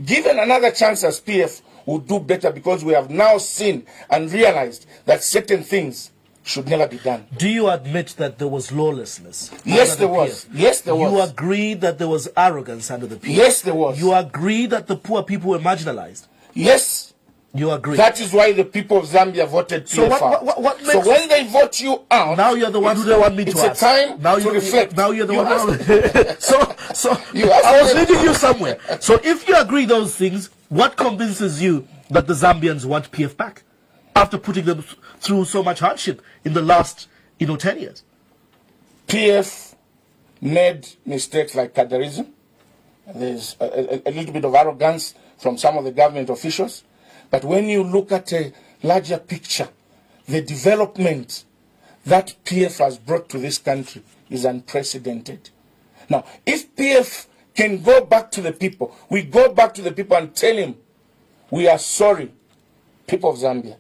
given another chance as PF, will do better, because we have now seen and realized that certain things should never be done. Do you admit that there was lawlessness? Yes, there was. Yes, there was. You agree that there was arrogance under the PF? Yes, there was. You agree that the poor people were marginalized? Yes. You agree. That is why the people of Zambia voted PF out. So when they vote you out, now you're the one who don't want me to ask. It's a time to reflect. Now you're the one. So I was leading you somewhere. So if you agree those things, what convinces you that the Zambians want PF back after putting them through so much hardship in the last 10 years? PF made mistakes like cadreism. There's a little bit of arrogance from some of the government officials. But when you look at a larger picture, the development that PF has brought to this country is unprecedented. Now, if PF can go back to the people, we go back to the people and tell him, we are sorry, people of Zambia,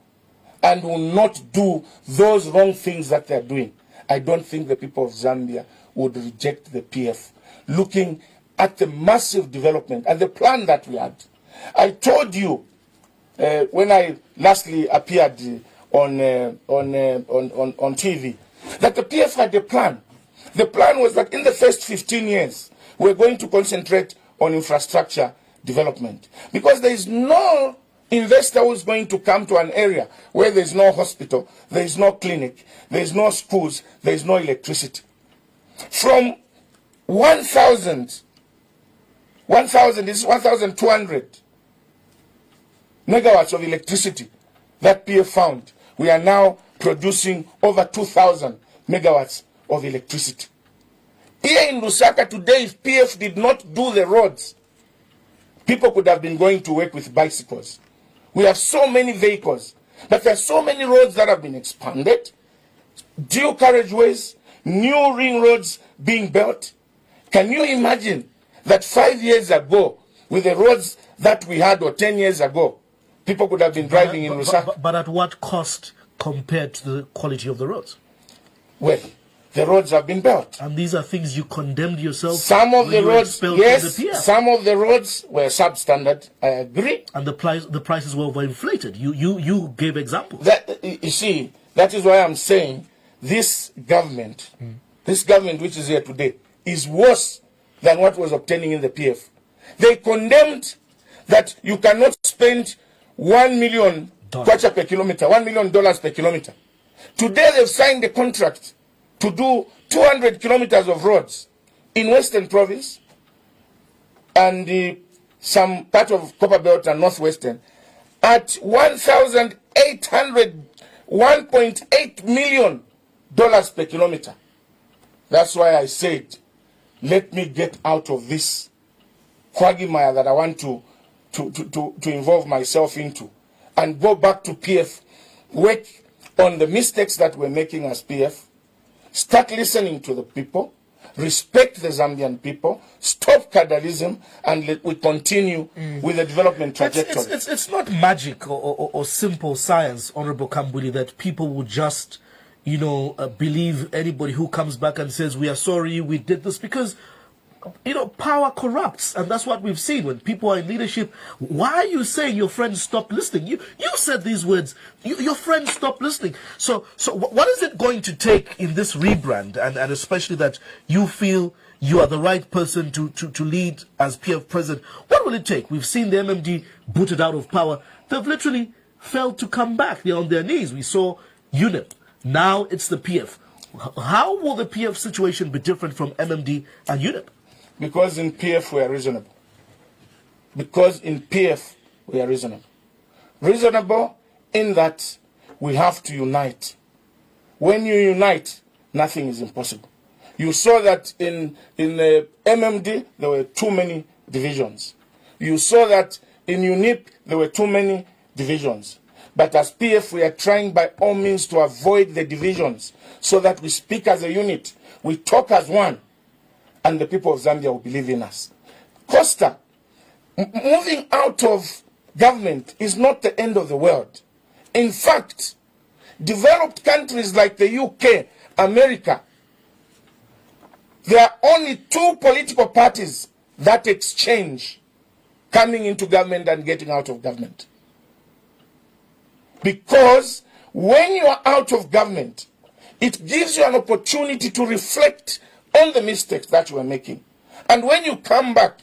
and will not do those wrong things that they are doing, I don't think the people of Zambia would reject the PF. Looking at the massive development and the plan that we had. I told you when I lastly appeared on TV that the PF had a plan. The plan was that in the first 15 years, we're going to concentrate on infrastructure development. Because there is no investor who is going to come to an area where there is no hospital, there is no clinic, there is no schools, there is no electricity. From 1,200 megawatts of electricity that PF found, we are now producing over 2,000 megawatts of electricity. Here in Lusaka today, if PF did not do the roads, people could have been going to work with bicycles. We have so many vehicles, but there are so many roads that have been expanded, dual carriageways, new ring roads being built. Can you imagine that 5 years ago, with the roads that we had, or 10 years ago, people could have been driving in Lusaka? But at what cost compared to the quality of the roads? Well, the roads have been built. And these are things you condemned yourself. Some of the roads, yes, some of the roads were substandard. I agree. And the prices were overinflated. You gave examples. You see, that is why I'm saying this government, which is here today, is worse than what was obtaining in the PF. They condemned that you cannot spend $1 million kwacha per kilometer, $1 million per kilometer. Today they've signed a contract to do 200 kilometers of roads in Western Province and some part of Copper Belt and Northwestern at $1.8 million per kilometer. That's why I said, let me get out of this quagmire that I want to involve myself into and go back to PF, work on the mistakes that we're making as PF, start listening to the people, respect the Zambian people, stop cadreism, and let we continue with the development trajectory. It's not magic or simple science, Honorable Kambwili, that people will just, believe anybody who comes back and says, we are sorry, we did this, because power corrupts, and that's what we've seen when people are in leadership. Why are you saying your friends stopped listening? You said these words. Your friends stopped listening. So what is it going to take in this rebrand, and especially that you feel you are the right person to lead as PF president? What will it take? We've seen the MMD booted out of power. They've literally failed to come back. They're on their knees. We saw UNIP. Now it's the PF. How will the PF situation be different from MMD and UNIP? Because in PF we are reasonable. Because in PF we are reasonable. reasonable in that we have to unite. When you unite, nothing is impossible. You saw that in MMD, there were too many divisions. You saw that in UNIP, there were too many divisions. But as PF, we are trying by all means to avoid the divisions so that we speak as a unit, we talk as one, and the people of Zambia will believe in us. Costa, moving out of government is not the end of the world. In fact, developed countries like the UK, America, there are only 2 political parties that exchange coming into government and getting out of government. Because when you are out of government, it gives you an opportunity to reflect on the mistakes that you are making. And when you come back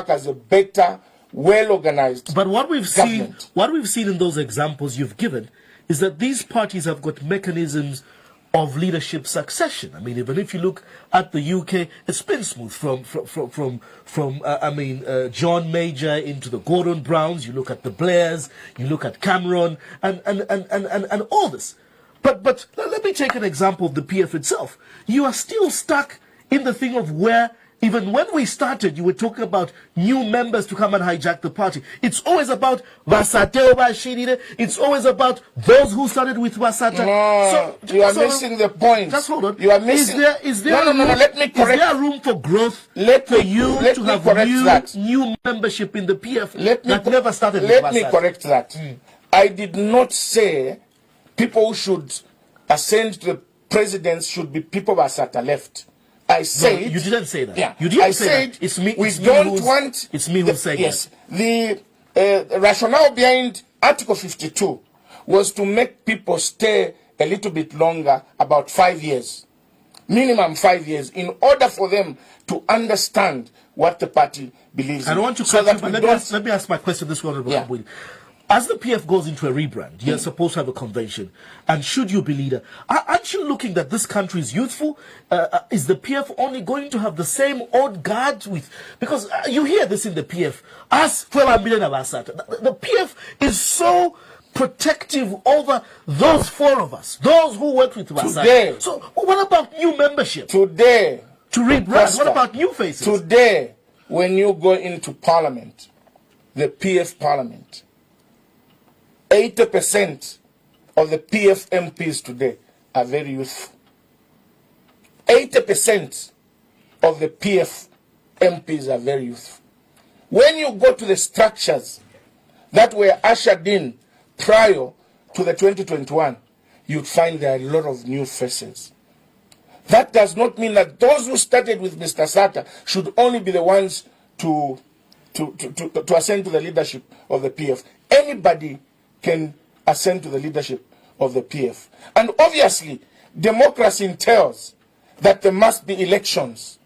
as a better, well-organized But what we've government. seen in those examples you've given is that these parties have got mechanisms of leadership succession. I mean, even if you look at the UK, it's been smooth from John Major into the Gordon Browns. You look at the Blairs, you look at Cameron, and all this. But let me take an example of the PF itself. You are still stuck in the thing of where, even when we started, you were talking about new members to come and hijack the party. It's always about Vasateo Bashirire. It's always about those who started with Vasata. No, you are missing the point. Just hold on. You are missing. Is there No, let me correct. Is there room for growth for you to have new membership in the PF that never started with Vasata? Let me correct that. I did not say people who should ascend to the presidency should be people Vasata left. I said, no, you didn't say that. Yeah, you didn't I say said that. It's me. We don't want. It's me who said yes, that. The rationale behind Article 52 was to make people stay a little bit longer, about 5 years, minimum 5 years, in order for them to understand what the party believes in. I don't want to cut you, but let me ask my question this way, Honorable Kambwili. As the PF goes into a rebrand, you're supposed to have a convention. And should you be leader, aren't you looking that this country is youthful? Is the PF only going to have the same old guard with... Because you hear this in the PF. The PF is so protective over those 4 of us, those who work with Vasata. So what about new membership? Today, to rebrand, what about new faces? Today, when you go into parliament, the PF parliament, 80% of the PF MPs today are very youthful. 80% of the PF MPs are very youthful. When you go to the structures that were ushered in prior to the 2021, you'd find there are a lot of new faces. That does not mean that those who started with Mr. Sata should only be the ones to ascend to the leadership of the PF. Anybody can ascend to the leadership of the PF. And obviously, democracy entails that there must be elections.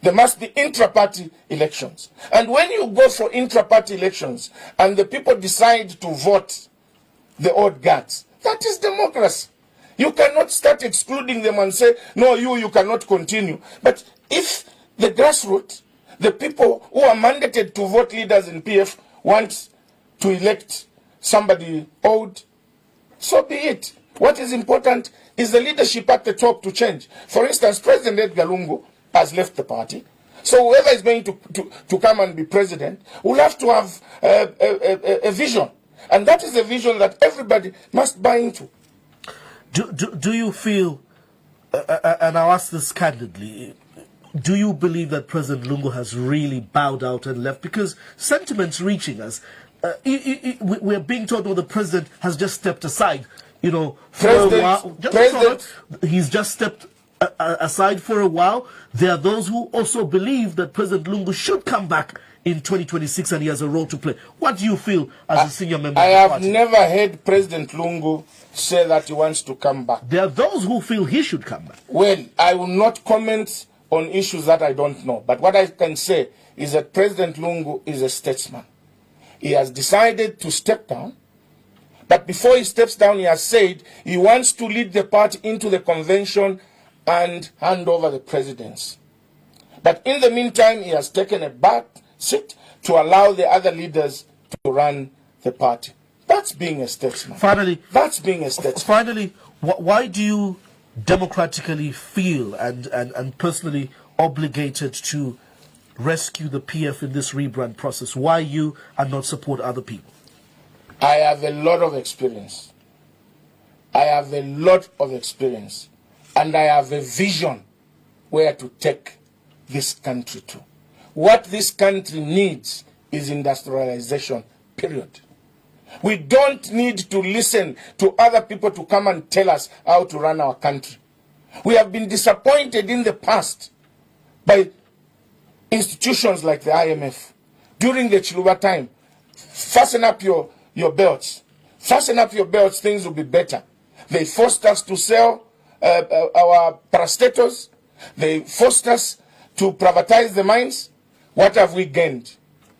There must be intra-party elections. And when you go for intra-party elections and the people decide to vote the old guards, that is democracy. You cannot start excluding them and say, no, you cannot continue. But if the grassroots, the people who are mandated to vote leaders in PF want to elect somebody old, so be it. What is important is the leadership at the top to change. For instance, President Edgar Lungu has left the party. So whoever is going to come and be president will have to have a vision. And that is a vision that everybody must buy into. Do you feel, and I'll ask this candidly, do you believe that President Lungu has really bowed out and left? Because sentiments reaching us, we're being told that the president has just stepped aside, for a while. He's just stepped aside for a while. There are those who also believe that President Lungu should come back in 2026 and he has a role to play. What do you feel as a senior member of the party? I have never heard President Lungu say that he wants to come back. There are those who feel he should come back. Well, I will not comment on issues that I don't know. But what I can say is that President Lungu is a statesman. He has decided to step down. But before he steps down, he has said he wants to lead the party into the convention and hand over the presidency. But in the meantime, he has taken a back seat to allow the other leaders to run the party. That's being a statesman. Finally, that's being a statesman. Finally, why do you democratically feel and personally obligated to rescue the PF in this rebrand process? Why you and not support other people? I have a lot of experience. I have a lot of experience. And I have a vision where to take this country to. What this country needs is industrialization, period. We don't need to listen to other people to come and tell us how to run our country. We have been disappointed in the past by institutions like the IMF. During the Chiluba time, fasten up your belts. Fasten up your belts, things will be better. They forced us to sell our parastatals. They forced us to privatize the mines. What have we gained?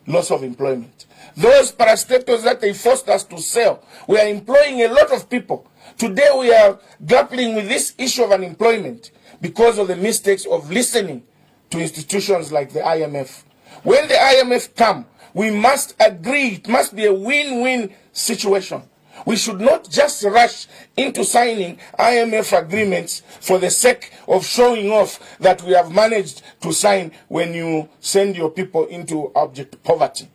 Loss of employment. Those parastatals that they forced us to sell, we are employing a lot of people. Today we are grappling with this issue of unemployment because of the mistakes of listening to institutions like the IMF. When the IMF come, we must agree. It must be a win-win situation. We should not just rush into signing IMF agreements for the sake of showing off that we have managed to sign when you send your people into abject poverty.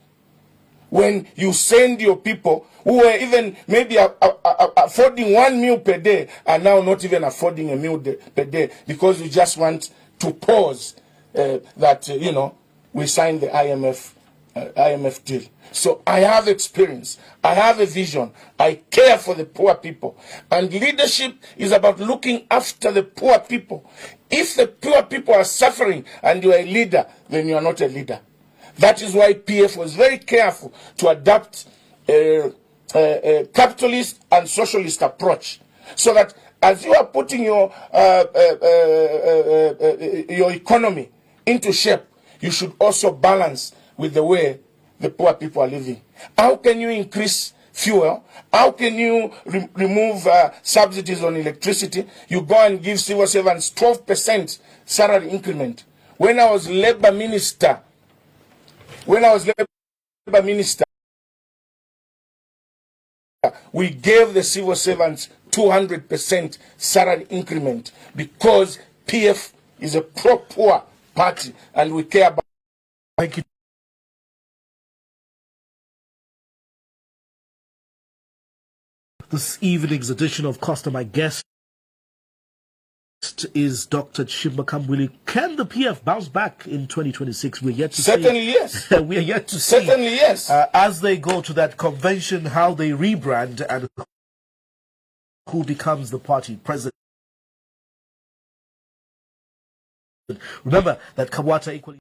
When you send your people who were even maybe affording 1 meal per day are now not even affording a meal per day because you just want to pause that, we signed the IMF deal. So I have experience. I have a vision. I care for the poor people. And leadership is about looking after the poor people. If the poor people are suffering and you are a leader, then you are not a leader. That is why PF was very careful to adopt a capitalist and socialist approach. So that as you are putting your economy into shape, you should also balance with the way the poor people are living. How can you increase fuel? How can you remove subsidies on electricity? You go and give civil servants 12% salary increment. When I was labor minister, we gave the civil servants 200% salary increment because PF is a pro-poor party and we care about. Thank you. This evening's edition of Costa, my guest is Dr. Chishimba Kambwili. Can the PF bounce back in 2026? We're yet to Certainly see. Yes. We are yet to see. Certainly yes. As they go to that convention, how they rebrand and who becomes the party president. Remember that Kawata equally